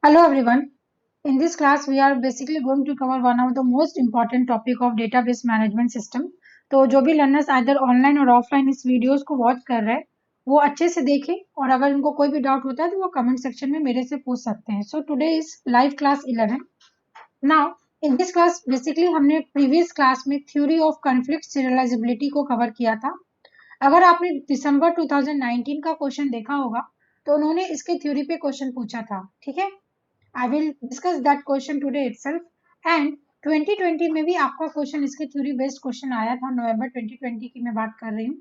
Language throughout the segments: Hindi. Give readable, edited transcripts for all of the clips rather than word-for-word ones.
Hello everyone. In this class, we are basically going to cover one of the most important topic of database management system. तो जो भी लर्नर्स आइदर ऑनलाइन और ऑफलाइन इस वीडियोस को वॉच कर रहे हैं वो अच्छे से देखें और अगर उनको कोई भी डाउट होता है तो वो कमेंट सेक्शन में मेरे से पूछ सकते हैं. So today is live class 11. Now in this class basically हमने प्रीवियस क्लास में थ्योरी ऑफ कॉन्फ्लिक्ट सीरियलाइजेबिलिटी को कवर किया था. अगर आपने दिसंबर 2019 का क्वेश्चन देखा होगा तो उन्होंने इसके थ्योरी पे क्वेश्चन पूछा था. ठीक है. I will discuss that question today itself. And 2020 में भी आपका क्वेश्चन इसके थ्योरी बेस्ड क्वेश्चन आया था. नवंबर 2020 की मैं बात कर रही हूँ.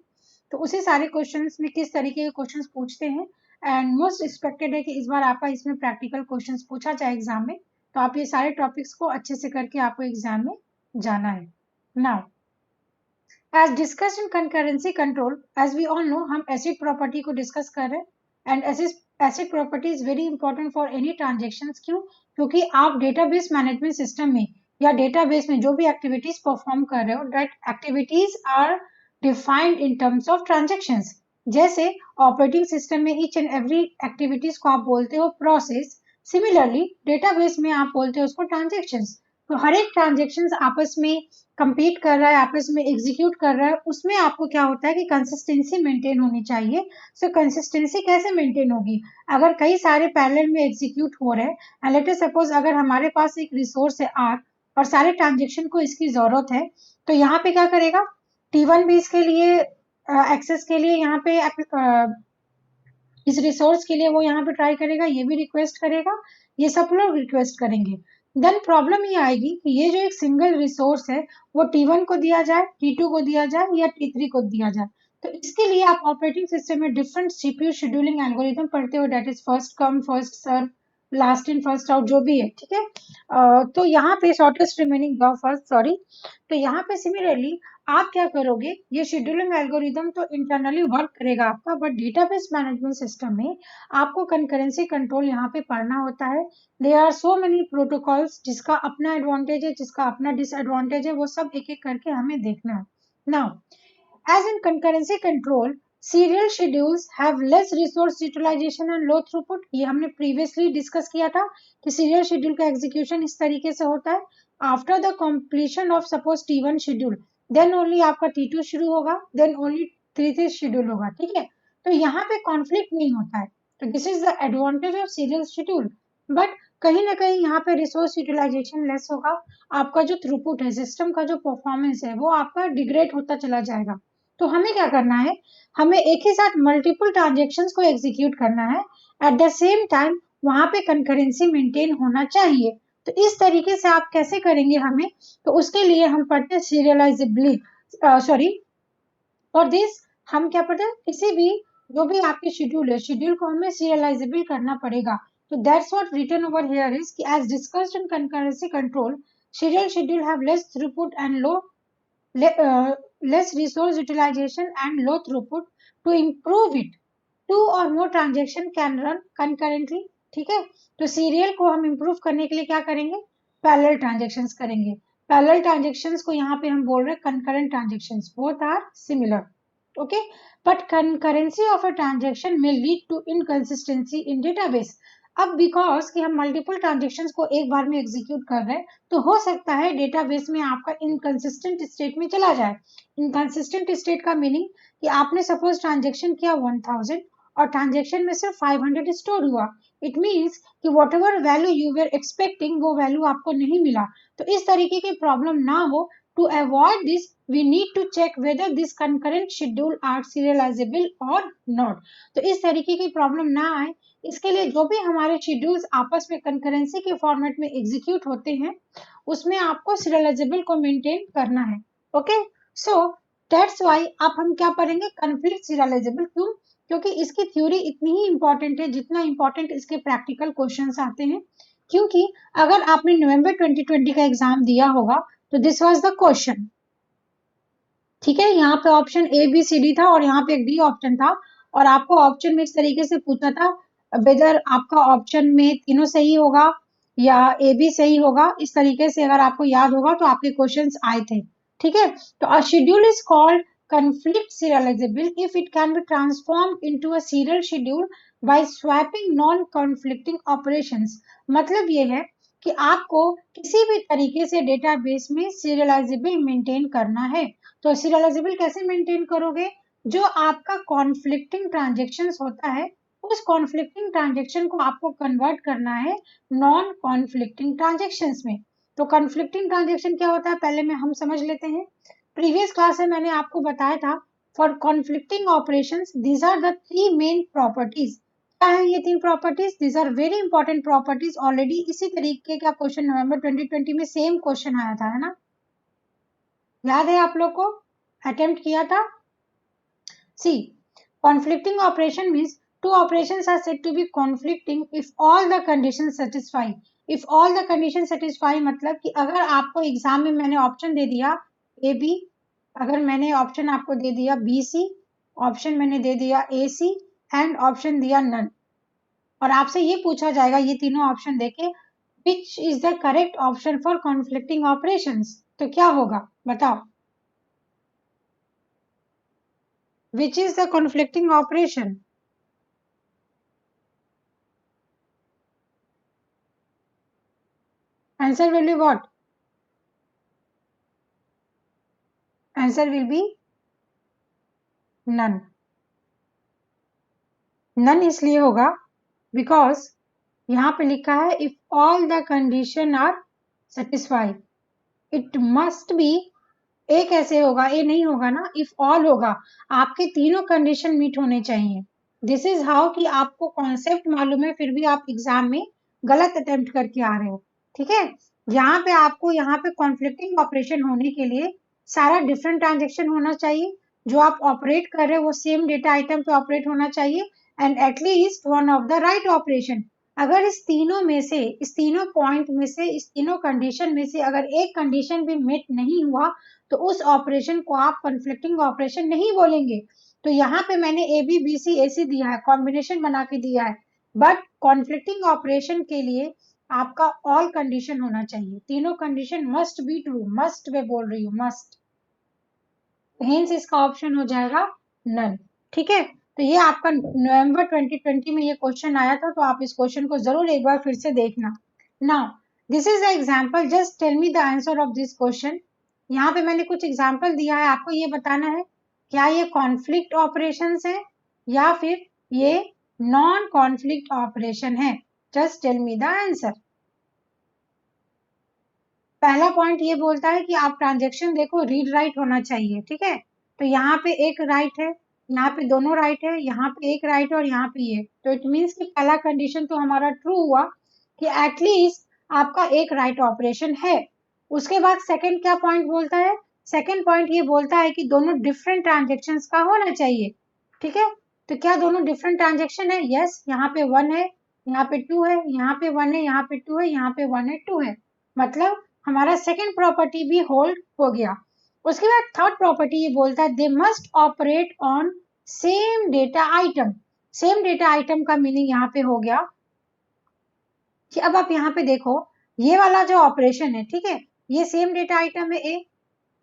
तो उसी सारे क्वेश्चंस में किस तरीके के क्वेश्चंस पूछते हैं एंड मोस्ट एक्सपेक्टेड है कि इस बार आपका इसमें प्रैक्टिकल क्वेश्चंस पूछा जाए एग्जाम में. तो आप ये सारे टॉपिक्स को अच्छे से करके आपको एग्जाम में जाना है. Now as discussed in concurrency control, as we all know, हम एसिड प्रॉपर्टी को डिस्कस कर रहे हैं and acid property is very important for any transactions. क्यों? क्योंकि आप डेटाबेस मैनेजमेंट सिस्टम में या डेटाबेस में जो भी एक्टिविटीज परफॉर्म कर रहे हो that activities are defined in terms of transactions. जैसे ऑपरेटिंग सिस्टम में ईच एंड एवरी एक्टिविटीज को आप बोलते हो प्रोसेस. सिमिलरली डेटाबेस में आप बोलते हो उसको ट्रांजेक्शंस. तो हर एक ट्रांजेक्शंस आपस में कंपीट कर रहा है, आपस में एग्जीक्यूट कर रहा है, उसमें आपको क्या होता है कि कंसिस्टेंसी मेंटेन होनी चाहिए. सो कंसिस्टेंसी कैसे मेंटेन होगी? अगर कई सारे पैरेलल में एग्जीक्यूट हो रहे हैं एंड लेट अस सपोज अगर हमारे पास एक रिसोर्स है आर और सारे ट्रांजेक्शन को इसकी जरूरत है तो यहाँ पे क्या करेगा? T1 भी इसके लिए एक्सेस के लिए यहाँ पे इस रिसोर्स के लिए वो यहाँ पे ट्राई करेगा, ये भी रिक्वेस्ट करेगा, ये सब लोग रिक्वेस्ट करेंगे. देन प्रॉब्लम ये आएगी कि ये जो एक सिंगल रिसोर्स है वो T1 को दिया जाए, T2 को दिया जाए या T3 को दिया जाए. तो इसके लिए आप ऑपरेटिंग सिस्टम में डिफरेंट सीपीयू शेड्यूलिंग एल्गोरिथम पढ़ते हो. That is first come first serve, last in first out जो भी है. ठीक है. तो यहाँ पे शॉर्टेस्ट रिमेनिंग फर्स्ट, सॉरी. तो यहाँ पे सिमिलरली आप क्या करोगे? ये शेड्यूलिंग एल्गोरिदम तो इंटरनली वर्क करेगा आपका, बट डेटाबेस मैनेजमेंट सिस्टम में आपको कंकरेंसी कंट्रोल यहाँ पे पढ़ना होता है. There are so many protocols जिसका अपना एडवांटेज है, जिसका अपना डिसएडवांटेज है, वो सब एक एक करके हमें देखना है. Now as in concurrency control, serial schedules have less resource utilization and low throughput. ये हमने previously discuss किया था कि serial schedule का execution इस तरीके से होता है. After the completion of suppose T1 schedule, then only आपका T2 शुरू होगा, then only T3 schedule होगा. ठीक है. तो यहाँ पे conflict नहीं होता है. तो this is the advantage of serial schedule. But कहीं ना कहीं यहाँ पे रिसोर्स यूटिलाइजेशन लेस होगा. आपका जो थ्रूपुट है, सिस्टम का जो परफॉर्मेंस है, वो आपका डिग्रेड होता चला जाएगा. तो हमें क्या करना है? हमें एक ही साथ मल्टीपल ट्रांजेक्शन्स को एग्जीक्यूट करना है. एट द सेम टाइम वहां पे कंकरेंसी मेंटेन होना चाहिए. तो इस तरीके से आप कैसे करेंगे हमें? तो उसके लिए हम पढ़ते हैं सीरियलाइजेबली, सॉरी, फॉर दिस हम क्या पढ़ते हैं? किसी भी जो भी आपके शेड्यूल है, शेड्यूल को हमें सीरियलाइजेबल करना पड़ेगा. तो that's what written over here is कि as discussed in concurrency control, serial schedule have less throughput and less resource utilization and low throughput. To improve it, two or more transaction can run concurrently. ठीक है. तो सीरियल को हम इम्प्रूव करने के लिए क्या करेंगे? पैरेलल ट्रांजेक्शन्स करेंगे. पैरेलल ट्रांजेक्शन्स को यहाँ पे हम बोल रहे हैं concurrent transactions. Both are similar. okay, but concurrency of a transaction may lead to inconsistency in database. अब बिकॉज कि हम मल्टीपल ट्रांजेक्शन्स को एक बार में एग्जीक्यूट कर रहे हैं तो हो सकता है डेटाबेस में आपका इनकंसिस्टेंट स्टेट में चला जाए. इनकंसिस्टेंट स्टेट का मीनिंग कि आपने सपोज ट्रांजेक्शन किया 1000 और ट्रांजेक्शन में सिर्फ 500 स्टोर हुआ. इट मीन्स कि whatever value you were expecting वो वैल्यू आपको नहीं मिला. तो इस तरीके की प्रॉब्लम ना हो, to avoid this we need to check whether this concurrent schedule are serializable or not. तो इस तरीके की प्रॉब्लम ना आए इसके लिए जो भी हमारे शेड्यूल्स आपस में कंकरेंसी के फॉर्मेट में एग्जीक्यूट होते हैं उसमें आपको सीरियलाइजेबल को मेंटेन करना है. ओके. सो दैट्स व्हाई आप हम क्या पढ़ेंगे? Conflict serializable. क्यों? क्योंकि इसकी थ्योरी इतनी ही इंपॉर्टेंट है जितना इंपॉर्टेंट इसके प्रैक्टिकल क्वेश्चंस आते हैं. क्योंकि अगर आपने नवंबर 2020 का एग्जाम दिया होगा तो दिस वाज द क्वेश्चन. ठीक है. यहाँ पे option A B C D था और यहाँ पे एक डी ऑप्शन था और आपको ऑप्शन में इस तरीके से पूछा था वेदर आपका ऑप्शन में तीनों सही होगा या ए बी सही होगा. इस तरीके से अगर आपको याद होगा तो आपके क्वेश्चंस आए थे. ठीक है. तो अ schedule is called conflict serializable if it can be transformed into a serial schedule by swapping non-conflicting operations. मतलब ये है कि आपको किसी भी तरीके से डेटाबेस में सीरियलाइजेबल मेंटेन करना है। तो सीरियलाइजेबल कैसे मेंटेन करोगे? जो आपका कॉन्फ्लिक्टिंग ट्रांजेक्शन्स होता है, उस कॉन्फ्लिक्टिंग ट्रांजेक्शन को आपको कन्वर्ट करना है नॉन कॉन्फ्लिक्टिंग ट्रांजेक्शन्स में। तो कॉन्फ्लिक्टिंग ट्रांजेक्शन क्या होता है, पहले में हम समझ लेते हैं। प्रीवियस क्लास में मैंने आपको बताया था, for conflicting operations these are the three main properties. क्या है ये तीन properties? These are very important properties. Already इसी तरीके का क्वेश्चन नवंबर 2020 में सेम क्वेश्चन आया था, है ना? याद है आप लोग को? अटेम्प्ट किया था। सी, conflicting operation means two operations are said to be conflicting if all the conditions satisfy. If all the conditions satisfy मतलब कि अगर आपको एग्जाम में मैंने ऑप्शन दे दिया ए बी, अगर मैंने ऑप्शन आपको दे दिया बी सी, ऑप्शन मैंने दे दिया ए सी एंड ऑप्शन दिया नन, और आपसे ये पूछा जाएगा ये तीनों ऑप्शन देके which is the correct option for conflicting operations, तो क्या होगा बताओ? Which is the conflicting operation? Answer will be what? Answer will be none. None इसलिए होगा बिकॉज यहाँ पे लिखा है if all the condition are satisfied, it must be. A कैसे होगा? ए नहीं होगा ना, इफ ऑल होगा। आपके तीनों कंडीशन मीट होने चाहिए। दिस इज हाउ कि आपको कॉन्सेप्ट मालूम है फिर भी आप एग्जाम में गलत अटेम्प्ट करके आ रहे हो। ठीक है, यहाँ पे आपको यहाँ पे कॉन्फ्लिक्टिंग ऑपरेशन होने के लिए सारा डिफरेंट ट्रांजेक्शन होना चाहिए। जो आप ऑपरेट कर रहे हो वो सेम डेटा आइटम पे ऑपरेट होना चाहिए and at least one of the write operation. अगर इस तीनों में से, इस तीनों पॉइंट में से, इस तीनों कंडीशन में से अगर एक कंडीशन भी मीट नहीं हुआ तो उस ऑपरेशन को आप कॉन्फ्लिक्टिंग ऑपरेशन नहीं बोलेंगे। तो यहाँ पे मैंने ए बी बी सी ए सी दिया है, कॉम्बिनेशन बना के दिया है, बट कॉन्फ्लिक्टिंग ऑपरेशन के लिए आपका ऑल कंडीशन होना चाहिए। तीनों condition must be true, must मैं बोल रही हूँ, मस्ट। हेंस इसका ऑप्शन हो जाएगा नन। ठीक है, तो ये आपका नवंबर 2020 में ये क्वेश्चन आया था, तो आप इस क्वेश्चन को जरूर एक बार फिर से देखना। Now this is the example, just tell me the answer of this question. यहाँ पे मैंने कुछ एग्जांपल दिया है, आपको ये बताना है क्या ये कॉन्फ्लिक्ट ऑपरेशंस है या फिर ये नॉन कॉन्फ्लिक्ट ऑपरेशन है। Just tell me the answer. पहला पॉइंट ये बोलता है कि आप ट्रांजेक्शन देखो रीड राइट होना चाहिए। ठीक है, तो यहाँ पे एक राइट है, यहाँ पे दोनों राइट है, यहाँ पे एक राइट है और यहाँ पे ये, तो इट मीन्स कि पहला कंडीशन तो हमारा ट्रू हुआ कि एटलीस्ट आपका एक राइट ऑपरेशन है। उसके बाद सेकंड क्या पॉइंट बोलता है? सेकंड पॉइंट ये बोलता है कि दोनों डिफरेंट ट्रांजेक्शन्स का होना चाहिए। ठीक है, तो क्या दोनों डिफरेंट ट्रांजेक्शन है? यस, यहाँ पे 1 है, यहाँ पे 2 है, यहाँ पे 1 है, यहाँ पे 2 है, यहाँ पे 1 है, 2 है, मतलब हमारा सेकंड प्रॉपर्टी भी होल्ड हो गया। उसके बाद थर्ड प्रॉपर्टी ये बोलता है they must operate on same data item. Same data item का मीनिंग यहाँ पे हो गया कि अब आप यहाँ पे देखो, ये वाला जो ऑपरेशन है, ठीक है, ये सेम डेटा आइटम है ए,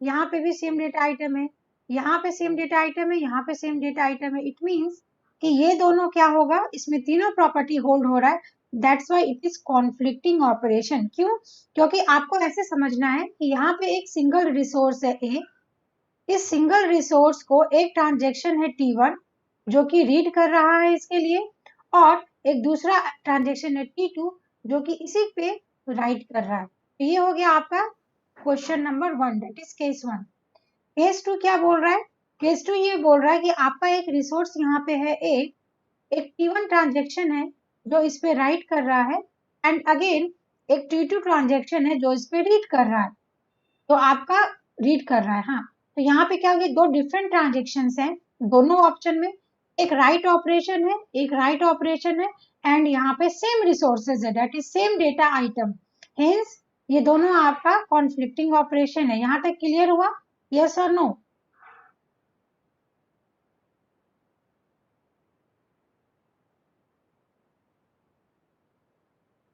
यहाँ पे भी सेम डेटा आइटम है, यहाँ पे सेम डेटा आइटम है, यहाँ पे सेम डेटा आइटम है। इट मीन्स कि ये दोनों क्या होगा, इसमें तीनों प्रॉपर्टी होल्ड हो रहा है। That's why it is conflicting operation. क्यों? क्योंकि आपको ऐसे समझना है कि यहाँ पे एक सिंगल रिसोर्स है ए, इस सिंगल रिसोर्स को एक ट्रांजेक्शन है T1 जो कि रीड कर रहा है इसके लिए, और एक दूसरा ट्रांजेक्शन है T2 जो कि इसी पे राइट कर रहा है। तो ये हो गया आपका question number 1, that is case 1। Case 2 क्या बोल रहा है? केस 2 ये बोल रहा है कि आपका एक रिसोर्स यहाँ पे है ए, एक T1 ट्रांजेक्शन है जो इस पे राइट कर रहा है एंड अगेन एक T2 ट्रांजेक्शन है जो इस पे रीड कर रहा है। तो आपका रीड कर रहा है, हाँ, तो यहाँ पे क्या हो गया, दो डिफरेंट ट्रांजेक्शन हैं दोनों ऑप्शन में, एक राइट ऑपरेशन है, एक राइट ऑपरेशन है एंड यहाँ पे सेम रिसोर्सेज है, that is same data item. Hence ये दोनों आपका कॉन्फ्लिक्टिंग ऑपरेशन है। यहाँ तक क्लियर हुआ? यस और नो?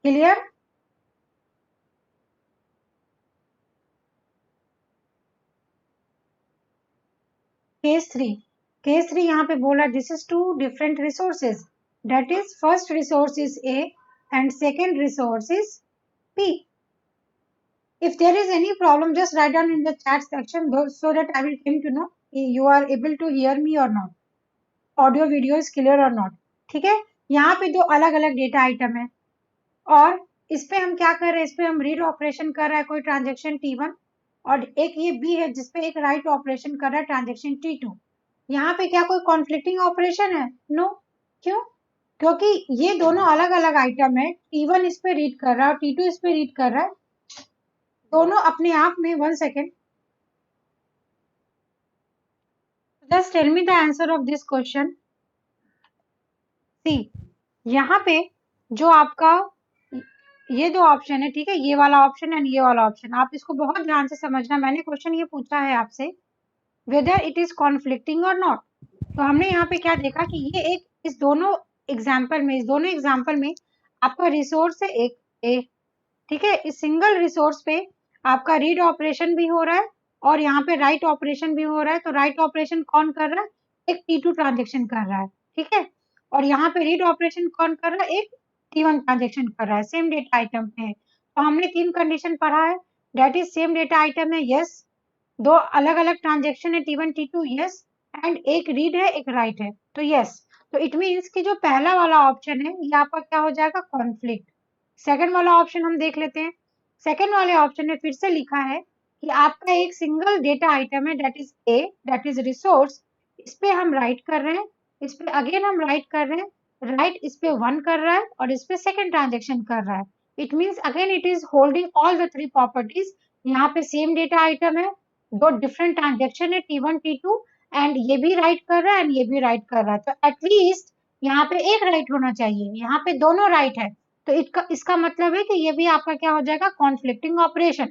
क्लियर? केस 3 यहाँ पे बोला this is two different resources, that is first resource is A and second resource is B. If there is any problem, just write down in the chat section so that I will come to know you are able to hear me or not. Audio video is clear or not. ठीक है, यहाँ पे दो अलग अलग डेटा आइटम है और इस पे हम क्या कर रहे हैं, इस पे हम रीड ऑपरेशन कर रहा है कोई ट्रांजेक्शन T1 और एक ये B है जिसपे एक राइट ऑपरेशन कर रहा है ट्रांजेक्शन T2. यहाँ पे क्या कोई कॉन्फ्लिक्टिंग ऑपरेशन है? नो. क्यों? क्योंकि ये दोनों अलग अलग आइटम है. T1 इस पे रीड कर रहा है और T2 इस पे रीड कर रहा है. दोनों अपने आप में 1 second. Just tell me the answer of this question. See, यहाँ पे जो आपका ये दो ऑप्शन है, ठीक है, ये वाला ऑप्शन एंड ये वाला ऑप्शन, आप इसको बहुत ध्यान से समझना. मैंने क्वेश्चन ये पूछा है आपसे whether it is conflicting or not. तो हमने यहाँ पे क्या देखा कि ये एक इस दोनों एग्जाम्पल में आपका रिसोर्स है एक ए, ठीक है. इस सिंगल रिसोर्स पे आपका रीड ऑपरेशन भी हो रहा है और यहाँ पे राइट ऑपरेशन भी हो रहा है. तो राइट ऑपरेशन कौन कर रहा है? एक T2 ट्रांजेक्शन कर रहा है, ठीक है. और यहाँ पे रीड ऑपरेशन कौन कर रहा है? एक T1 ट्रांजेक्शन कर रहा है. सेम डेटा आइटम पे है. तो हमने 3 कंडीशन पढ़ा है. That is same data item है, यस. दो अलग अलग ट्रांजेक्शन है T1 T2, यस. एंड एक रीड है एक राइट है, तो यस. तो इट मीन्स कि जो पहला वाला ऑप्शन है ये आपका क्या हो जाएगा? कॉन्फ्लिक्ट. सेकंड वाला ऑप्शन हम देख लेते हैं. सेकंड वाले ऑप्शन में फिर से लिखा है कि आपका एक सिंगल डेटा आइटम है that is a, that is resource. इस पे हम राइट कर रहे हैं, इस पे अगेन हम राइट कर रहे हैं. राइट इस पे 1 कर रहा है और इस पे सेकंड ट्रांजेक्शन कर रहा है. It means again it is holding all the 3 properties. यहाँ पे सेम डेटा आइटम है, दो डिफरेंट ट्रांजेक्शन है T1 T2 एंड ये भी राइट कर रहा है एंड ये भी राइट कर रहा है. तो एटलीस्ट यहाँ पे एक राइट होना चाहिए, यहाँ पे दोनों राइट है. तो इसका मतलब है कि ये भी आपका क्या हो जाएगा? Conflicting operation.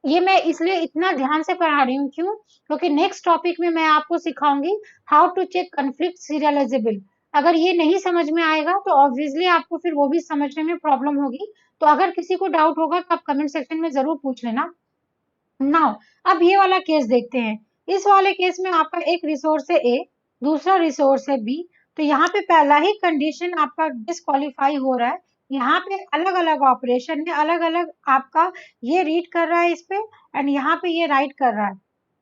ये मैं इसलिए इतना ध्यान से पढ़ा रही हूँ, क्यों? क्योंकि नेक्स्ट टॉपिक में मैं आपको सिखाऊंगी how to check conflict serializable. अगर ये नहीं समझ में आएगा तो ऑब्वियसली आपको फिर वो भी समझने में प्रॉब्लम होगी. तो अगर किसी को डाउट होगा तो आप कमेंट सेक्शन में जरूर पूछ लेना. नाउ अब ये वाला केस देखते हैं. इस वाले केस में आपका एक रिसोर्स है ए, दूसरा रिसोर्स है बी. तो यहाँ पे पहला ही कंडीशन आपका डिस्क्वालीफाई हो रहा है. यहाँ पे अलग अलग ऑपरेशन है, अलग अलग आपका ये रीड कर रहा है इस पे एंड यहाँ पे ये राइट कर रहा है,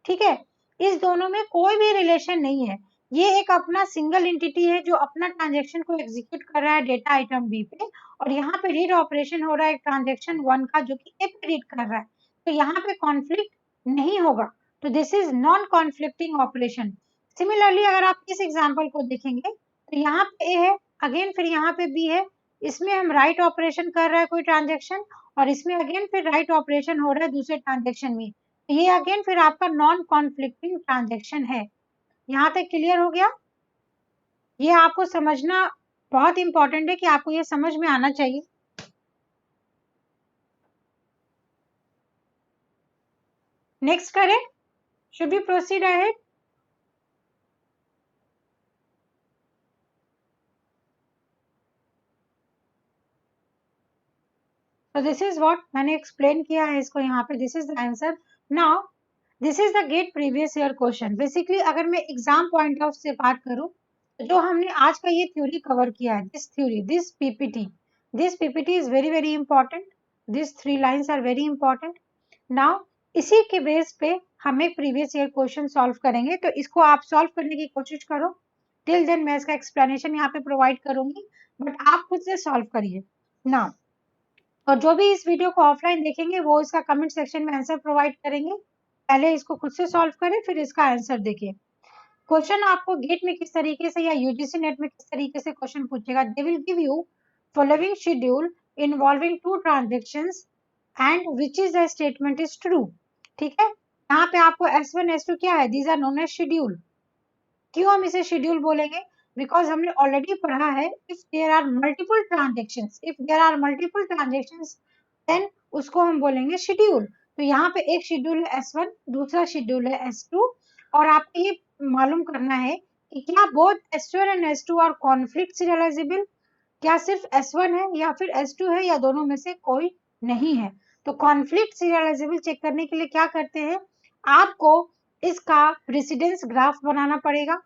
ठीक है. इस दोनों में कोई भी रिलेशन नहीं है. ये एक अपना सिंगल एंटिटी है जो अपना ट्रांजेक्शन को एग्जीक्यूट कर रहा है डेटा आइटम बी पे और यहाँ पे रीड ऑपरेशन हो रहा है ट्रांजेक्शन 1 का जो कि ए पे रीड कर रहा है. तो यहाँ पे कॉन्फ्लिक्ट नहीं होगा. तो this is non conflicting operation. Similarly अगर आप इस एग्जांपल को देखेंगे तो यहाँ पे ए है, अगेन फिर यहाँ पे बी है. इसमें हम राइट ऑपरेशन कर रहा है कोई ट्रांजेक्शन और इसमें अगेन फिर राइट ऑपरेशन हो रहा है दूसरे ट्रांजेक्शन में. ये अगेन फिर आपका नॉन कॉन्फ्लिक्टिंग ट्रांजेक्शन है. यहाँ तक क्लियर हो गया? ये आपको समझना बहुत इंपॉर्टेंट है कि आपको ये समझ में आना चाहिए. नेक्स्ट करें? Should be proceed ahead? So this is what मैंने explain किया है इसको यहाँ पे. This is the answer. Now this is the GATE previous year question. Basically अगर मैं एग्जाम पॉइंट ऑफ से बात करूँ तो जो हमने आज का ये थ्योरी कवर किया है, this PPT is very very important. These 3 lines are very important. Now इसी के बेस पे हम एक प्रीवियस ईयर क्वेश्चन सॉल्व करेंगे. तो इसको आप सॉल्व करने की कोशिश करो. टिल देन मैं इसका एक्सप्लेनेशन यहाँ पे प्रोवाइड करूंगी, बट आप खुद से सॉल्व करिए ना. और जो भी इस वीडियो को ऑफलाइन देखेंगे वो इसका कमेंट सेक्शन में आंसर प्रोवाइड करेंगे. पहले इसको खुद से सॉल्व करें फिर इसका आंसर देखिए. क्वेश्चन आपको गेट में किस तरीके से या यूजीसी नेट में किस तरीके से क्वेश्चन पूछेगा. They will give you following schedule involving 2 transactions and which is the statement is true. ठीक है, यहाँ पे आपको S1 S2 क्या है? These are known as schedule. क्यों हम इसे शेड्यूल बोलेंगे? बिकॉज हमने ऑलरेडी पढ़ा है if there are multiple transactions then उसको हम बोलेंगे शेड्यूल. तो यहाँ पे एक शेड्यूल है S1, दूसरा शेड्यूल है S2 और आपको ये मालूम करना है कि क्या both S1 and S2 are conflict serializable. क्या सिर्फ S1 है या फिर S2 है या दोनों में से कोई नहीं है. तो कॉन्फ्लिक्ट सीरियलाइजेबल चेक करने के लिए क्या करते हैं, आपको इसका प्रेसिडेंस ग्राफ बनाना पड़ेगा।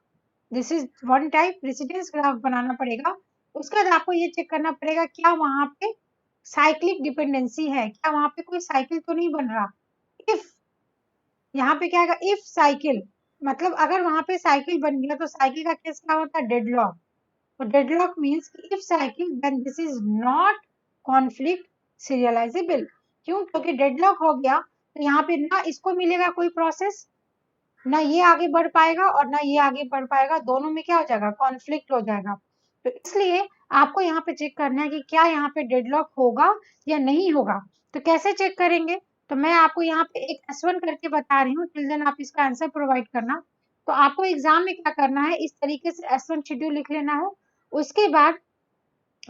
This is one type, precedence graph बनाना पड़ेगा। उसके बाद आपको ये चेक करना पड़ेगा क्या वहां पे साइक्लिक डिपेंडेंसी है, क्या वहां पे कोई साइकिल तो नहीं बन रहा। इफ यहाँ पे क्या आएगा, इफ साइकिल, मतलब अगर वहां पे साइकिल बन गया तो साइकिल का केस क्या होता है, डेडलॉक। तो deadlock means if cycle then this is not conflict serializable. क्यों? क्योंकि डेडलॉक हो गया तो यहाँ पे ना इसको मिलेगा कोई प्रोसेस, ना ये आगे बढ़ पाएगा और ना ये आगे बढ़ पाएगा, दोनों में क्या हो जाएगा, कॉन्फ्लिक्ट हो जाएगा। तो इसलिए आपको यहाँ पे चेक करना है कि क्या यहाँ पे डेडलॉक होगा या नहीं होगा। तो कैसे चेक करेंगे, तो मैं आपको यहाँ पे एक S1 करके बता रही हूँ, टिल देन आप इसका आंसर प्रोवाइड करना। तो आपको एग्जाम में क्या करना है, इस तरीके से S1 शेड्यूल लिख लेना है। उसके बाद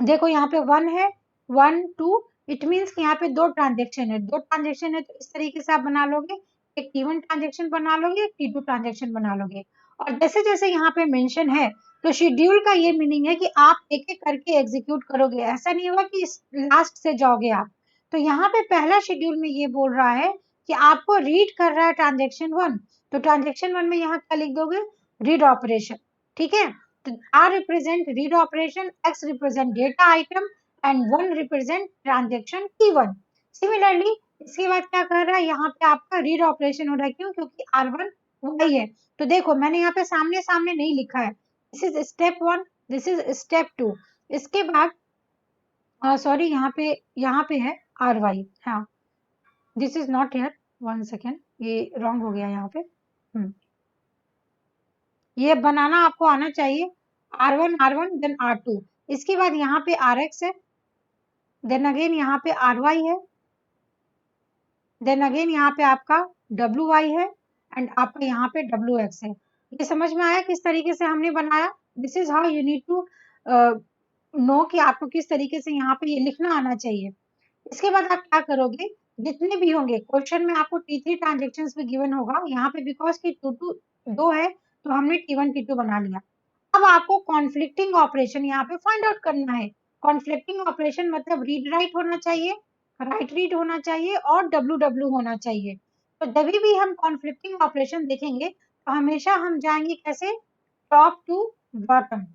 देखो यहाँ पे 1 है, 1 2, इट मीन्स कि यहाँ पे दो ट्रांजेक्शन है, दो ट्रांजेक्शन है तो इस तरीके से आप बना लोगे, एक T1 ट्रांजेक्शन बना लोगे, एक T2 ट्रांजेक्शन बना लोगे। और जैसे जैसे यहाँ पे मेंशन है तो शेड्यूल का ये मीनिंग है कि आप एक एक करके एग्जीक्यूट करोगे, ऐसा नहीं होगा कि लास्ट से जाओगे आप। तो यहाँ पे पहला शेड्यूल में ये बोल रहा है कि आपको रीड कर रहा है ट्रांजेक्शन 1, तो ट्रांजेक्शन 1 में यहाँ क्या लिख दोगे, रीड ऑपरेशन। ठीक है, तो R represent read operation, X represent data item and 1 represent transaction T1। Similarly इसके बाद क्या कर रहा है, यहाँ पे आपका रीड ऑपरेशन हो रहा है, क्यों? क्योंकि R1 वही है। तो देखो मैंने यहाँ पे सामने सामने नहीं लिखा है, this is step 1, this is step 2। इसके बाद सॉरी यहाँ पे है RY, हाँ this is not here, 1 second, ये रॉन्ग हो गया यहाँ पे। ये बनाना आपको आना चाहिए, R1 देन R2, इसके बाद यहाँ पे RX है, देन अगेन यहाँ पे RY है, देन अगेन यहाँ पे आपका WY है एंड आपका यहाँ पे WX है। ये समझ में आया किस तरीके से हमने बनाया? This is how you need to know कि आपको किस तरीके से यहाँ पे ये लिखना आना चाहिए। इसके बाद आप क्या करोगे, जितने भी होंगे क्वेश्चन में आपको T3 ट्रांजेक्शन भी गिवन होगा, यहाँ पे बिकॉज की दो है तो हमने T1 T2 बना लिया। अब आपको कॉन्फ्लिक्टिंग ऑपरेशन यहाँ पे फाइंड आउट करना है। कॉन्फ्लिक्टिंग ऑपरेशन मतलब रीड राइट होना चाहिए, राइट रीड होना चाहिए और WW होना चाहिए। तो जब भी हम कॉन्फ्लिक्टिंग ऑपरेशन देखेंगे तो हमेशा हम जाएंगे कैसे, टॉप टू बॉटम।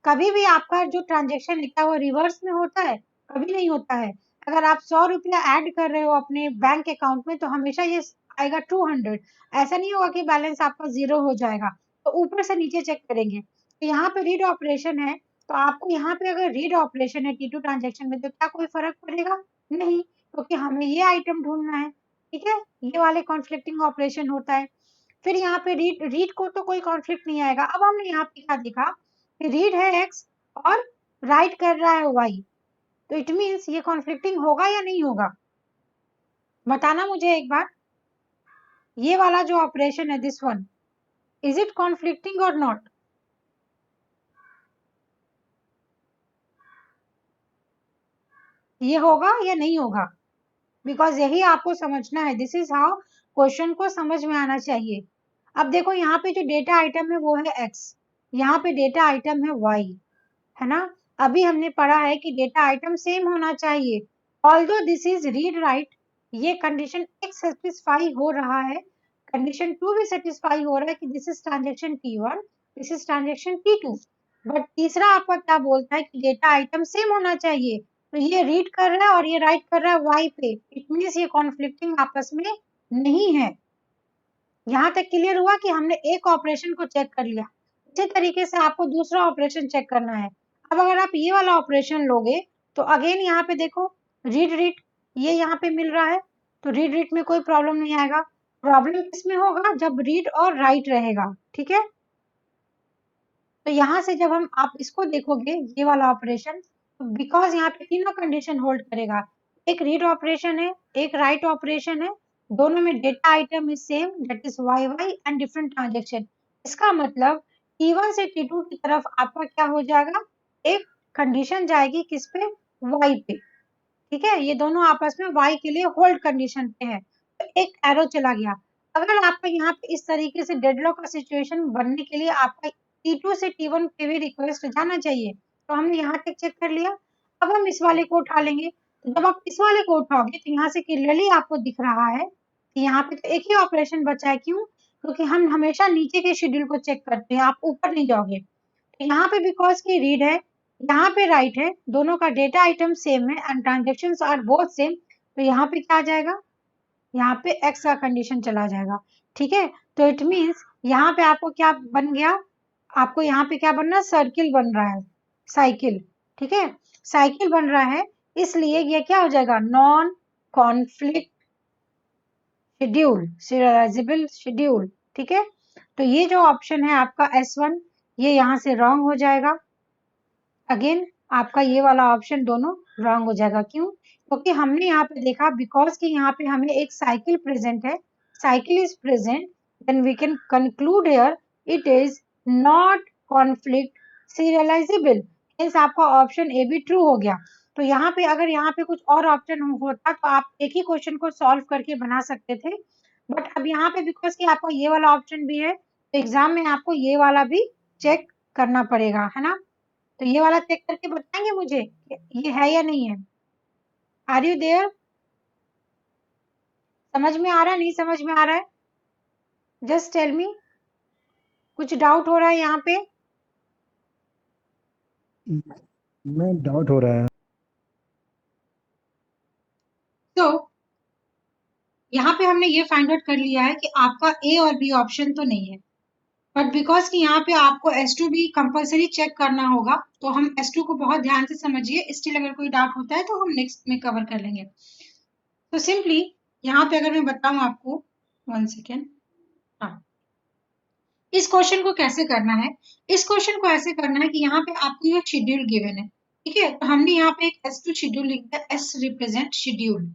कभी भी आपका जो ट्रांजेक्शन लिखा है वो रिवर्स में होता है, कभी नहीं होता है। अगर आप 100 रुपया ऐड कर रहे हो अपने बैंक अकाउंट में तो हमेशा ये आएगा 200, ऐसा नहीं होगा कि बैलेंस आपका जीरो हो जाएगा। तो ऊपर से नीचे चेक करेंगे। तो यहाँ पे रीड ऑपरेशन है, तो आपको यहाँ पे अगर रीड ऑपरेशन है T2 ट्रांजेक्शन में तो क्या कोई फर्क पड़ेगा, नहीं, क्योंकि हमें ये आइटम ढूंढना है। ठीक है, ये वाले कॉन्फ्लिक्टिंग ऑपरेशन होता है। फिर यहाँ पे रीड रीड को तो कोई कॉन्फ्लिक्ट नहीं आएगा। अब हमने यहाँ पे क्या देखा, रीड है X और राइट कर रहा है Y, तो इट मीन्स ये कॉन्फ्लिक्टिंग होगा या नहीं होगा, बताना मुझे एक बार। ये वाला जो ऑपरेशन है this one, is it conflicting और नॉट? ये होगा या नहीं होगा, बिकॉज यही आपको समझना है। दिस इज हाउ क्वेश्चन को समझ में आना चाहिए। अब देखो यहाँ पे जो डेटा आइटम है वो है X, यहाँ पे डेटा आइटम है Y, है ना। अभी हमने पढ़ा है कि डेटा आइटम सेम होना चाहिए। Although this is read write, ये कंडीशन एक सेटिस्फाई हो रहा है, कंडीशन 2 भी सेटिस्फाई हो रहा है कि this is transaction T1, this is transaction T2। But तीसरा आपका क्या बोलता है कि डेटा आइटम सेम होना चाहिए, तो ये रीड कर रहा है और ये राइट कर रहा है Y पे, इट मीन्स ये कॉन्फ्लिक्टिंग आपस में नहीं है। यहाँ तक क्लियर हुआ कि हमने एक ऑपरेशन को चेक कर लिया, इसी तरीके से आपको दूसरा ऑपरेशन चेक करना है। अब अगर आप ये वाला ऑपरेशन लोगे तो अगेन यहाँ पे देखो रीड रीड, ये यहाँ पे मिल रहा है, तो रीड रीड में कोई प्रॉब्लम नहीं आएगा। प्रॉब्लम किसमें होगा, जब रीड और राइट रहेगा। ठीक है, तो यहाँ से जब हम आप इसको देखोगे ये वाला ऑपरेशन, तो बिकॉज यहाँ पे तीनों कंडीशन होल्ड करेगा, एक रीड ऑपरेशन है, एक राइट ऑपरेशन है, दोनों में data item is same that is Y Y and different transaction. इसका मतलब T1 से T2 की तरफ आपका क्या हो जाएगा, एक कंडीशन जाएगी किस पे, वाई पे। ठीक है, ये दोनों आपस में वाई के लिए होल्ड कंडीशन पे है, तो एक एरो चला गया। अगर आपका यहाँ पे इस तरीके से डेडलॉक का सिचुएशन बनने के लिए आपका T2 से T1 पे भी रिक्वेस्ट जाना चाहिए, तो हमने यहाँ तक चेक कर लिया। अब हम इस वाले को उठा लेंगे, तो जब आप इस वाले को उठाओगे तो यहाँ से क्लियरली आपको दिख रहा है कि यहाँ पे तो एक ही ऑपरेशन बचा है। क्यों? क्योंकि हम हमेशा नीचे के शेड्यूल को चेक करते हैं, आप ऊपर नहीं जाओगे। तो यहाँ पे बिकॉज की रीड है, यहाँ पे राइट है, दोनों का डेटा आइटम सेम है and transactions are both same, तो यहाँ पे क्या आ जाएगा, यहाँ पे एक्स का कंडीशन चला जाएगा। ठीक है, तो इट मीन्स यहाँ पे आपको क्या बन गया, आपको यहाँ पे क्या बनना, सर्किल बन रहा है, साइकिल। ठीक है, साइकिल बन रहा है, इसलिए ये क्या हो जाएगा, non conflict schedule, serialisable schedule. ठीक है, तो ये जो ऑप्शन है आपका S1, ये यहाँ से रॉन्ग हो जाएगा। अगेन आपका ये वाला ऑप्शन दोनों रॉन्ग हो जाएगा। क्यों? क्योंकि हमने यहाँ पे देखा बिकॉज कि यहाँ पे हमें एक साइकिल प्रेजेंट है, cycle is present, then we can conclude here it is not conflict serializable. Means आपका ऑप्शन ए भी ट्रू हो गया। तो यहाँ पे अगर यहाँ पे कुछ और ऑप्शन होता तो आप एक ही क्वेश्चन को सॉल्व करके बना सकते थे, बट अब यहाँ पे बिकॉज कि आपका ये वाला ऑप्शन भी है, तो एग्जाम में आपको ये वाला भी चेक करना पड़ेगा, है ना। तो ये वाला चेक करके बताएंगे मुझे कि ये है या नहीं है। Are you there? समझ में आ रहा है, नहीं समझ में आ रहा है? जस्ट टेल मी, कुछ डाउट हो रहा है यहाँ पे? मैं डाउट हो रहा है। तो यहाँ पे हमने ये फाइंड आउट कर लिया है कि आपका ए और बी ऑप्शन तो नहीं है, बट बिकॉज कि यहाँ पे आपको S2 भी कंपलसरी चेक करना होगा, तो हम S2 को बहुत ध्यान से समझिए, स्टिल अगर कोई डाउट होता है तो हम नेक्स्ट में कवर कर लेंगे। तो सिंपली यहाँ पे अगर मैं बताऊं आपको, 1 सेकेंड, हाँ, इस क्वेश्चन को कैसे करना है, इस क्वेश्चन को ऐसे करना है कि यहाँ पे आपको ये शेड्यूल गिवन है। ठीक है, तो हमने यहाँ पे एक S2 शेड्यूल लिख दिया, S रिप्रेजेंट शेड्यूल।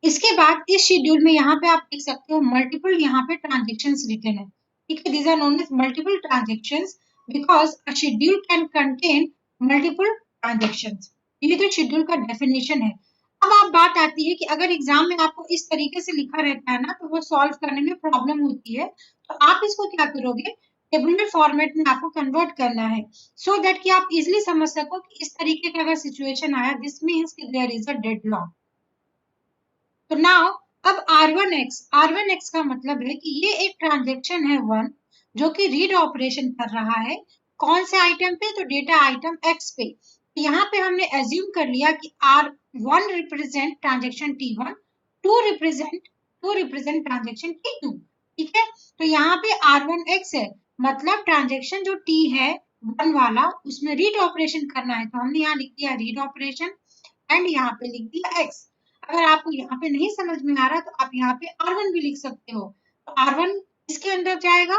इसके बाद इस शेड्यूल में यहाँ पे आप देख सकते हो मल्टीपल यहाँ पे ट्रांजेक्शन्स रिटन है। ठीक है, these are known as multiple transactions because a schedule can contain multiple transactions. ये तो शेड्यूल का डेफिनेशन है। अब आप बात आती है कि अगर एग्जाम में आपको इस तरीके से लिखा रहता है ना, तो वो सॉल्व करने में प्रॉब्लम होती है। तो आप इसको क्या करोगे, टेबुलर फॉर्मेट में आपको कन्वर्ट करना है, सो दैट कि आप इजिली समझ सको कि इस तरीके का अगर सिचुएशन आया, दिस मीन्स कि देयर इज अ डेडलॉक। तो नाउ अब R1X का मतलब है कि ये एक ट्रांजेक्शन है 1 जो कि रीड ऑपरेशन कर रहा है, कौन से आइटम पे, तो डेटा आइटम X पे। तो यहाँ पे हमने एज्यूम कर लिया कि R1 represent transaction T1, 2 represent transaction T2। ठीक है, तो यहाँ पे R1X है, मतलब ट्रांजेक्शन जो T है 1 वाला, उसमें रीड ऑपरेशन करना है, तो हमने यहाँ लिख दिया रीड ऑपरेशन एंड यहाँ पे लिख दिया X। अगर आपको यहाँ पे नहीं समझ में आ रहा तो आप यहाँ पे R1 भी लिख सकते हो। तो R1 इसके अंदर जाएगा,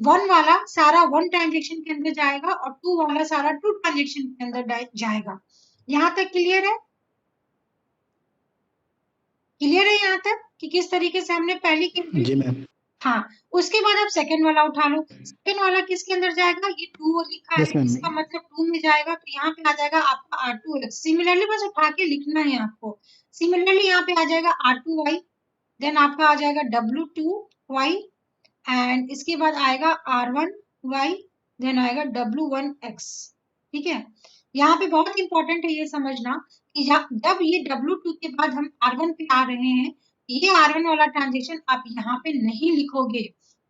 1 वाला सारा 1 ट्रांजेक्शन के अंदर जाएगा और 2 वाला सारा 2 ट्रांजेक्शन के अंदर जाएगा। यहाँ तक क्लियर है? क्लियर है यहाँ तक कि किस तरीके से हमने पहली की? जी मैम। हाँ, उसके बाद आप सेकंड वाला उठा लो। सेकंड वाला किसके अंदर जाएगा, ये 2 लिखा है, यस मैम। इसका मतलब 2 में जाएगा, तो यहाँ पे आ जाएगा आपका R2X। सिमिलरली बस उठा के लिखना है आपको। सिमिलरली यहाँ पे आ जाएगा R2Y, देन आपका आ जाएगा W2Y एंड इसके बाद आएगा R1Y, देन आएगा W1X। ठीक है, यहाँ पे बहुत इंपॉर्टेंट है ये समझना कि जब ये W2 के बाद हम R1 पे आ रहे हैं, ये R1 वाला ट्रांजेक्शन आप यहाँ पे नहीं लिखोगे।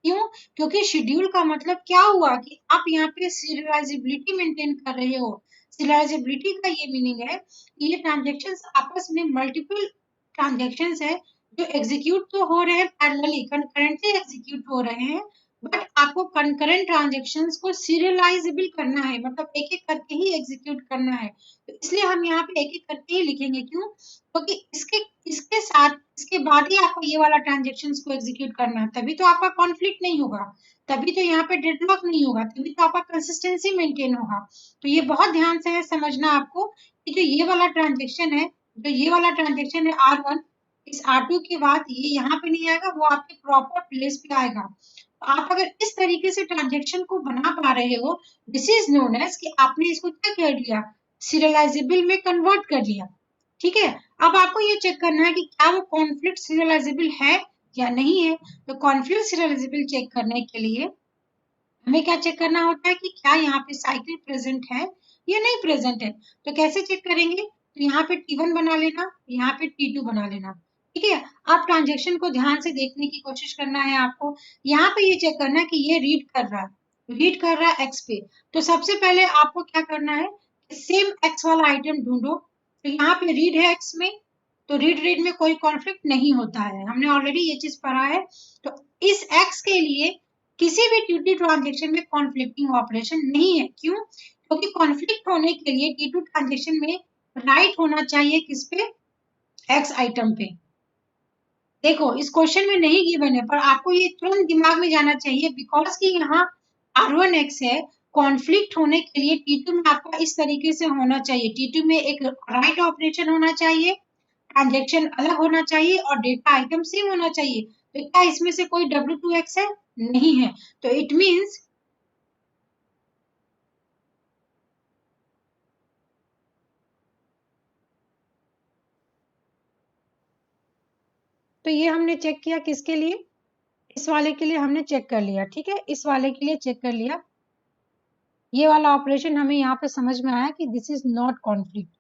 क्यों? क्योंकि शेड्यूल का मतलब क्या हुआ कि आप यहाँ पे सीरियलाइजेबिलिटी मेंटेन कर रहे हो। सीरियलाइजेबिलिटी का ये मीनिंग है कि ये ट्रांजेक्शन्स आपस में मल्टीपल ट्रांजेक्शन्स है जो एग्जीक्यूट तो हो रहे हैं पैरेलली, कंकरेंटली एग्जीक्यूट हो रहे हैं, बट आपको कंकरेंट ट्रांजेक्शन्स को सीरियलाइजेबल करना है, मतलब एक एक करके ही एग्जीक्यूट करना है। तो इसलिए हम यहाँ पे एक एक करके ही लिखेंगे। क्यों? क्योंकि इसके साथ इसके बाद ही आपको ये वाला ट्रांजेक्शन्स को एग्जीक्यूट करना है, तभी तो आपका कॉन्फ्लिक्ट नहीं होगा, तभी तो यहाँ पे डेडलॉक नहीं होगा, तभी तो आपका कंसिस्टेंसी मेंटेन होगा। तो ये बहुत ध्यान से है समझना आपको कि जो ये वाला ट्रांजेक्शन है, जो ये वाला ट्रांजेक्शन है R1, इस R2 के बाद ये यहाँ पे नहीं आएगा, वो आपके प्रॉपर प्लेस पे आएगा। तो आप अगर इस तरीके से ट्रांजेक्शन को बना पा रहे हो, दिस इज नोन एज कि आपने इसको क्या कर लिया, सीरियलाइजेबल में कन्वर्ट कर लिया। ठीक है, अब आपको ये चेक करना है कि क्या वो कॉन्फ्लिक्ट सीरियलाइजेबल है या नहीं है। तो कॉन्फ्लिक्ट सीरियलाइजेबल चेक करने के लिए हमें क्या चेक करना होता है कि क्या यहाँ पे साइकिल प्रेजेंट है या नहीं प्रेजेंट है। तो कैसे चेक करेंगे, तो यहाँ पे T1 बना लेना, यहाँ पे T2 बना लेना। ठीक है। अब ट्रांजेक्शन को ध्यान से देखने की कोशिश करना है आपको। यहाँ पे ये चेक करना है कि ये रीड कर रहा है एक्स पे। तो सबसे पहले आपको क्या करना है, सेम एक्स वाला आइटम ढूंढो। तो यहाँ पे रीड है एक्स में, तो रीड में कोई कॉन्फ्लिक्ट नहीं होता है, हमने ऑलरेडी ये चीज पढ़ा है। तो इस एक्स के लिए किसी भी टी2 ट्रांजेक्शन में कॉन्फ्लिक्टिंग ऑपरेशन नहीं है। क्यों? क्योंकि कॉन्फ्लिक्ट होने के लिए टी2 ट्रांजेक्शन में राइट होना चाहिए किस पे, एक्स आइटम पे। देखो इस क्वेश्चन में नहीं गिवन है, पर आपको ये तुरंत दिमाग में जाना चाहिए, बिकॉज कि यहाँ R1X है। कॉन्फ्लिक्ट होने के लिए T2 में आपका इस तरीके से होना चाहिए, T2 में एक राइट ऑपरेशन होना चाहिए, ट्रांजेक्शन अलग होना चाहिए और डेटा आइटम सेम होना चाहिए। तो क्या इसमें से कोई W2X है? नहीं है। तो इट मीन्स तो ये हमने चेक किया किसके लिए, इस वाले के लिए हमने चेक कर लिया। ठीक है, इस वाले के लिए चेक कर लिया। ये वाला ऑपरेशन हमें यहाँ पे समझ में आया कि दिस इज नॉट कॉन्फ्लिक्ट।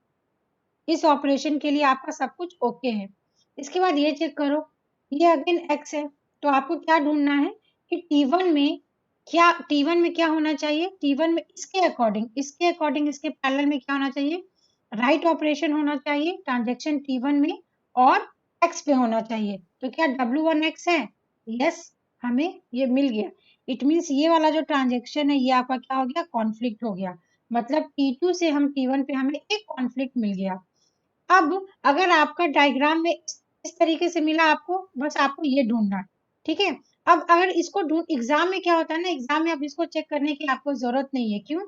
इस ऑपरेशन के लिए आपका सब कुछ ओके है। इसके बाद ये चेक करो, ये अगेन एक्स है। तो आपको क्या ढूंढना है कि टी वन में क्या होना चाहिए, टी1 में इसके अकॉर्डिंग इसके पैरेलल में क्या होना चाहिए, राइट ऑपरेशन होना चाहिए ट्रांजेक्शन टी1 में, और एक्स पे होना चाहिए। तो क्या W1X है? यस, हमें ये मिल गया। इट मीन्स ये वाला जो ट्रांजेक्शन है ये आपका क्या हो गया, कॉन्फ्लिक्ट हो गया। मतलब T2 से हम T1 पे हमें एक कॉन्फ्लिक्ट मिल गया। अब अगर आपका डायग्राम में इस तरीके से मिला आपको, बस आपको ये ढूंढना है। ठीक है। अब अगर इसको ढूंढ, एग्जाम में क्या होता है ना, एग्जाम में अब इसको चेक करने की आपको जरूरत नहीं है। क्यों?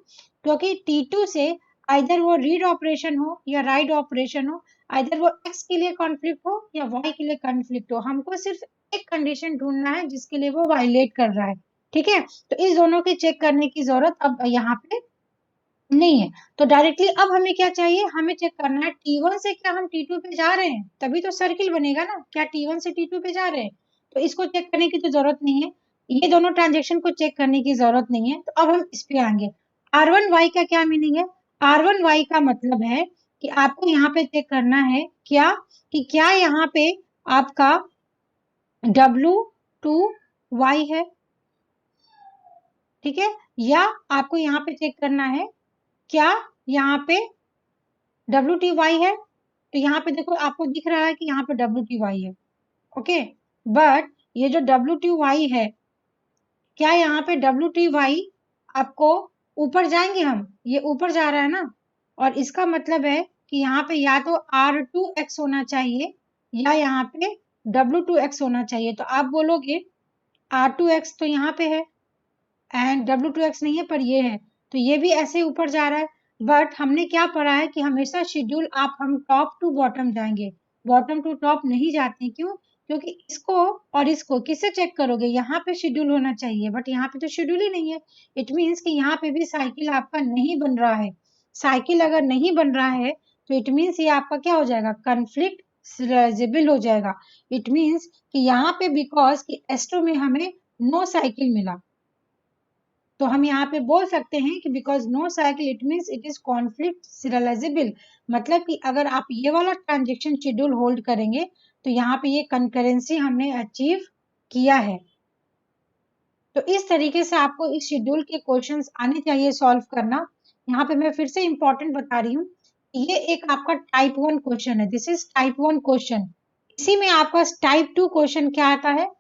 क्योंकि T2 से आइदर वो रीड ऑपरेशन हो या राइट ऑपरेशन हो, आइदर वो एक्स के लिए कॉन्फ्लिक्ट हो या वाई के लिए कॉन्फ्लिक्ट हो, हमको सिर्फ एक कंडीशन ढूंढना है जिसके लिए वो वायलेट कर रहा है। ठीक है। तो इस दोनों की चेक करने की जरूरत अब यहाँ पे नहीं है। तो डायरेक्टली अब हमें क्या चाहिए, हमें चेक करना है T1 से क्या हम T2 पे जा रहे हैं, तभी तो सर्किल बनेगा ना, क्या T1 से T2 पे जा रहे हैं। तो इसको चेक करने की तो जरूरत नहीं है, ये दोनों ट्रांजेक्शन को चेक करने की जरूरत नहीं है। तो अब हम इस पे आएंगे। R1Y का क्या मीनिंग है? R1Y का मतलब है कि आपको यहाँ पे चेक करना है क्या, कि क्या यहाँ पे आपका W2Y है। ठीक है। या आपको यहाँ पे चेक करना है क्या यहाँ पे WTY है। तो यहाँ पे देखो आपको दिख रहा है कि यहाँ पे WTY है। ओके। बट ये जो WTY है, क्या यहाँ पे WTY आपको ऊपर जाएंगे हम, ये ऊपर जा रहा है ना, और इसका मतलब है कि यहाँ पे या तो R2X होना चाहिए या यहाँ पे W2X होना चाहिए। तो आप बोलोगे R2X तो यहाँ पे है एंड W2X नहीं है, पर ये है, तो ये भी ऐसे ऊपर जा रहा है। बट हमने क्या पढ़ा है कि हमेशा शेड्यूल आप हम टॉप टू बॉटम जाएंगे, बॉटम टू टॉप नहीं जाते। क्यों? क्योंकि इसको और इसको किससे चेक करोगे, यहाँ पे शेड्यूल होना चाहिए, बट यहाँ पे तो शेड्यूल ही नहीं है। इट मीन्स कि यहाँ पे भी साइकिल आपका नहीं बन रहा है। साइकिल अगर नहीं बन रहा है तो इट मीन्स ये आपका क्या हो जाएगा, कन्फ्लिक्ट सिरियलाइजेबल हो जाएगा। इट मीन्स कि यहाँ पे बिकॉज कि एस्ट्रो में हमें नो साइकिल मिला, तो हम यहाँ पे बोल सकते हैं कि because no cycle it means it is conflict serializable. मतलब कि अगर आप ये वाला ट्रांजेक्शन शेड्यूल होल्ड करेंगे तो यहाँ पे ये कंकरेंसी हमने अचीव किया है। तो इस तरीके से आपको इस शेड्यूल के क्वेश्चंस आने चाहिए सॉल्व करना। यहाँ पे मैं फिर से इंपॉर्टेंट बता रही हूँ, ये एक आपका टाइप 1 क्वेश्चन है, दिस इज टाइप 1 क्वेश्चन। इसी में आपका टाइप 2 क्वेश्चन क्या आता है,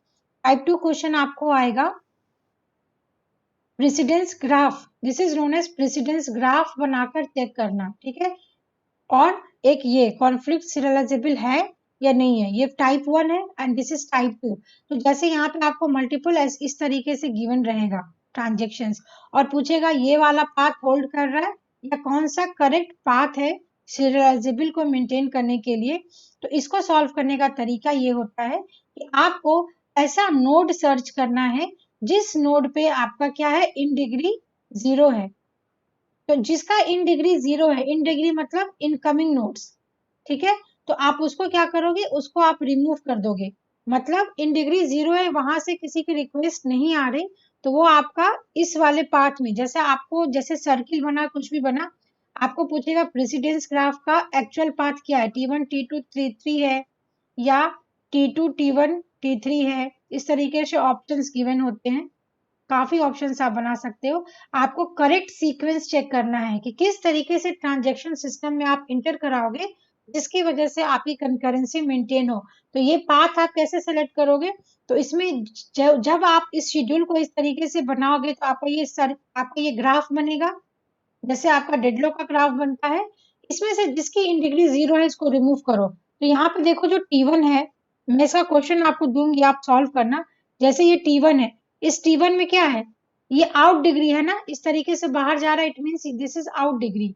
टाइप 2 क्वेश्चन आपको आएगा precedence graph, this is known as precedence graph बनाकर चेक करना। ठीक है। और एक ये कॉन्फ्लिक्ट सीरियलाइजेबल है या नहीं है, ये टाइप 1 है एंड दिस इज टाइप 2। तो जैसे यहाँ पे आपको मल्टीपल इस तरीके से गिवन रहेगा ट्रांजेक्शंस, और पूछेगा ये वाला पाथ होल्ड कर रहा है या कौन सा करेक्ट पाथ है सीरियलाइजेबल को मेंटेन करने के लिए। तो इसको सॉल्व करने का तरीका ये होता है कि आपको ऐसा नोड सर्च करना है जिस नोड पे आपका क्या है, इन डिग्री 0 है। तो जिसका इन डिग्री 0 है, इन डिग्री मतलब इनकमिंग नोड्स। ठीक है। तो आप उसको क्या करोगे, उसको आप रिमूव कर दोगे। मतलब इन डिग्री 0 है, वहां से किसी की रिक्वेस्ट नहीं आ रही, तो वो आपका इस वाले पाथ में, जैसे आपको जैसे सर्किल बना कुछ भी बना, आपको पूछेगा प्रेसिडेंस ग्राफ का एक्चुअल पाथ क्या है, T1 T2 T3 है या T2, T1, T3 है, इस तरीके से ऑप्शंस गिवन होते हैं। काफी ऑप्शंस आप बना सकते हो। आपको करेक्ट सीक्वेंस चेक करना है कि किस तरीके से ट्रांजैक्शन सिस्टम में आप इंटर कराओगे जिसकी वजह से आपकी कंकरेंसी मेंटेन हो। तो ये पाथ आप कैसे सेलेक्ट करोगे? तो इसमें जब आप इस शेड्यूल को इस तरीके से बनाओगे तो आपका ये ग्राफ बनेगा। जैसे आपका डेडलॉक का ग्राफ बनता है, इसमें से जिसकी इन डिग्री 0 है इसको रिमूव करो। तो यहाँ पे देखो जो T1 है, मैं इसका क्वेश्चन आपको दूंगी, आप सॉल्व करना। जैसे ये T1 है, इस T1 में क्या है? ये आउट डिग्री है ना, इस तरीके से बाहर जा रहा है, it means this is out degree.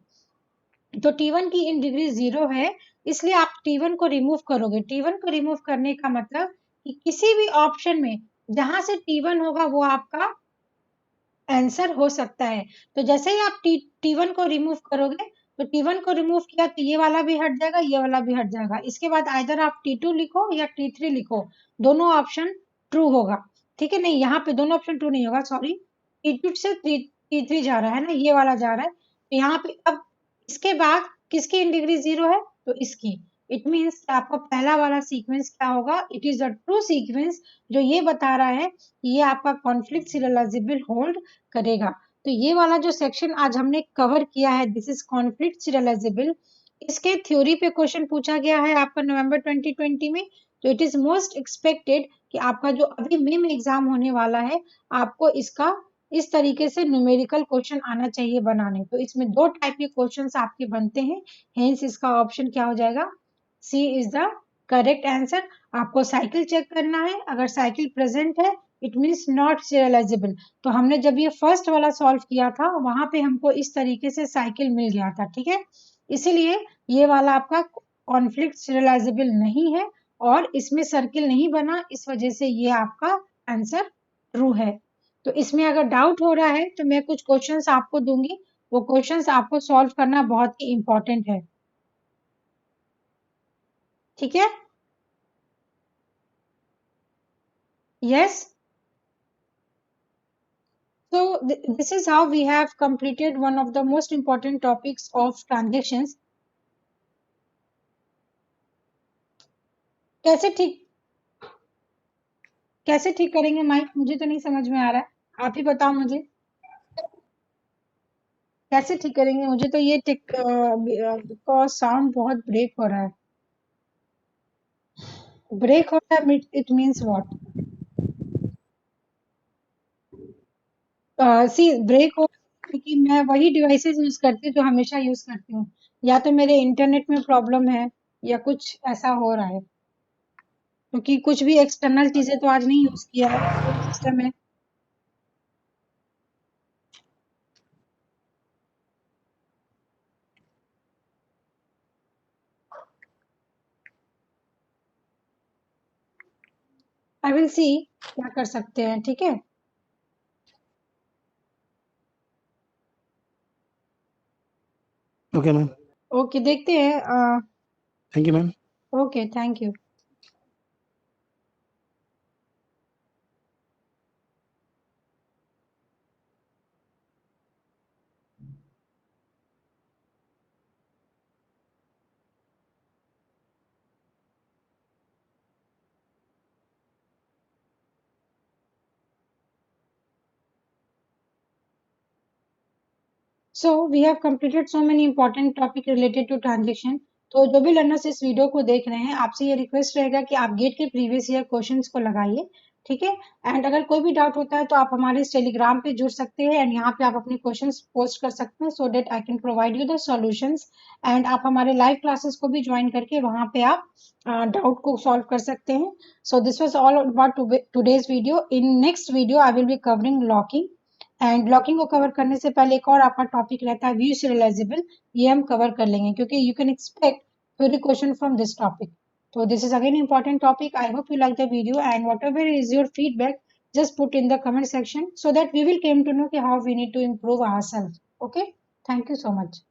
तो T1 की इन डिग्री 0 है, इसलिए आप T1 को रिमूव करोगे। T1 को रिमूव करने का मतलब कि किसी भी ऑप्शन में जहां से T1 होगा वो आपका आंसर हो सकता है। तो जैसे ही आप T1 को रिमूव करोगे, तो T1 को रिमूव किया तो ये वाला भी हट जाएगा, ये वाला भी हट जाएगा। इसके बाद आइदर आप T2 लिखो या T3 लिखो, दोनों ऑप्शन ट्रू होगा। ठीक है, नहीं यहाँ पे दोनों ऑप्शन ट्रू नहीं होगा, सॉरी। T2 से T3 जा रहा है ना, ये वाला जा रहा है। तो यहाँ पे अब इसके बाद किसकी इन डिग्री 0 है? तो इसकी। इट मीन्स आपका पहला वाला सीक्वेंस क्या होगा? It is a true sequence, जो ये बता रहा है कि ये आपका कॉन्फ्लिक्ट सीरियलाइजेबल होल्ड करेगा। तो ये वाला जो सेक्शन आज हमने कवर किया है, दिस इज कॉन्फ्लिक्ट सीरियलाइजेबल। इसके थ्योरी पे क्वेश्चन पूछा गया है आपका नवंबर 2020 में। तो इट इज मोस्ट एक्सपेक्टेड कि आपका जो अभी मई में एग्जाम होने वाला है, आपको इसका इस तरीके से न्यूमेरिकल क्वेश्चन आना चाहिए बनाने। तो इसमें दो टाइप के क्वेश्चंस आपके बनते हैं, हेंस इसका ऑप्शन क्या हो जाएगा? सी इज द करेक्ट आंसर। आपको साइकिल चेक करना है, अगर साइकिल प्रेजेंट है इट मीन्स नॉट सीरियलाइजेबल। तो हमने जब ये फर्स्ट वाला सॉल्व किया था वहां पे हमको इस तरीके से साइकिल मिल गया था, ठीक है। इसीलिए ये वाला आपका कॉन्फ्लिक्ट सीरियलाइजेबल नहीं है और इसमें सर्किल नहीं बना, इस वजह से ये आपका आंसर ट्रू है। तो इसमें अगर डाउट हो रहा है तो मैं कुछ क्वेश्चंस आपको दूंगी, वो क्वेश्चंस आपको सॉल्व करना बहुत ही इंपॉर्टेंट है, ठीक है। Yes. So this is how we have completed one of the most important topics of transactions. कैसे ठीक कैसे ठीक करेंगे माइक? मुझे तो नहीं समझ में आ रहा है, आप ही बताओ मुझे कैसे ठीक करेंगे। मुझे तो ये टिक का साउंड बहुत ब्रेक हो रहा है। ब्रेक हो रहा है, it means what? See break हो, क्योंकि मैं वही डिवाइसेस यूज करती हूँ जो हमेशा यूज करती हूँ। या तो मेरे इंटरनेट में प्रॉब्लम है या कुछ ऐसा हो रहा है, क्योंकि कुछ भी एक्सटर्नल चीजें तो आज नहीं यूज किया है, सेम सिस्टम है। आई विल सी क्या कर सकते हैं, ठीक है। Okay ma'am. ओके, देखते हैं। Thank you ma'am. Okay, thank you. So we have completed so many important topic related to transaction. तो जो भी लर्नर्स इस वीडियो को देख रहे हैं, आपसे ये रिक्वेस्ट रहेगा कि आप गेट के प्रीवियस ईयर क्वेश्चंस को लगाइए, ठीक है। एंड अगर कोई भी डाउट होता है तो आप हमारे इस टेलीग्राम पे जुड़ सकते हैं एंड यहाँ पे आप अपने क्वेश्चंस पोस्ट कर सकते हैं, so that I can provide you the solutions. And आप हमारे लाइव क्लासेस को भी ज्वाइन करके वहाँ पे आप डाउट को सॉल्व कर सकते हैं। So this was all about today's video. In next video I will be covering locking, and blocking को कवर करने से पहले एक और आपका टॉपिक रहता है व्यू सीरियलाइजेबल, ये हम कवर कर लेंगे क्योंकि you can expect theory question from this topic. So this is again important topic. I hope you like the video and whatever is your feedback, just put in the comment section so that we will came to know how we need to improve ourselves. Okay. Thank you so much.